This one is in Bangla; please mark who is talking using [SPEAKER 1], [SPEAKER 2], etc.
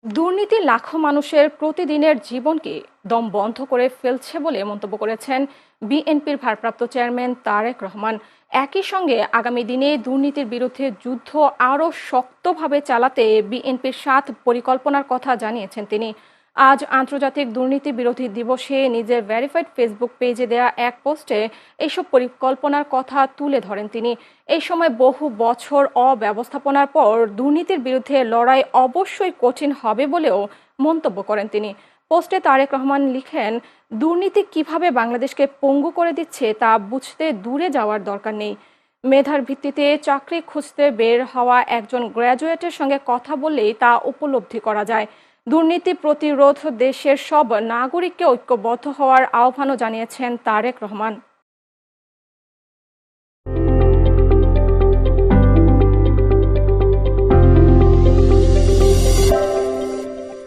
[SPEAKER 1] দুর্নীতি লাখো মানুষের প্রতিদিনের জীবনকে দম বন্ধ করে ফেলছে বলে মন্তব্য করেছেন বিএনপির ভারপ্রাপ্ত চেয়ারম্যান তারেক রহমান। একই সঙ্গে আগামী দিনে দুর্নীতির বিরুদ্ধে যুদ্ধ আরও শক্তভাবে চালাতে বিএনপির ৭ পরিকল্পনার কথা জানিয়েছেন তিনি। আজ আন্তর্জাতিক দুর্নীতি বিরোধী দিবসে নিজের ভেরিফাইড ফেসবুক পেজে দেয়া এক পোস্টে এইসব পরিকল্পনার কথা তুলে ধরেন তিনি। এই সময় বহু বছর অব্যবস্থাপনার পর দুর্নীতির বিরুদ্ধে লড়াই অবশ্যই কঠিন হবে বলেও মন্তব্য করেন তিনি। পোস্টে তারেক রহমান লিখেন, দুর্নীতি কিভাবে বাংলাদেশকে পঙ্গু করে দিচ্ছে তা বুঝতে দূরে যাওয়ার দরকার নেই। মেধার ভিত্তিতে চাকরি খুঁজতে বের হওয়া একজন গ্র্যাজুয়েটের সঙ্গে কথা বললেই তা উপলব্ধি করা যায়। দুর্নীতি প্রতিরোধ দেশের সব নাগরিককে ঐক্যবদ্ধ হওয়ার আহ্বানও জানিয়েছেন তারেক রহমান।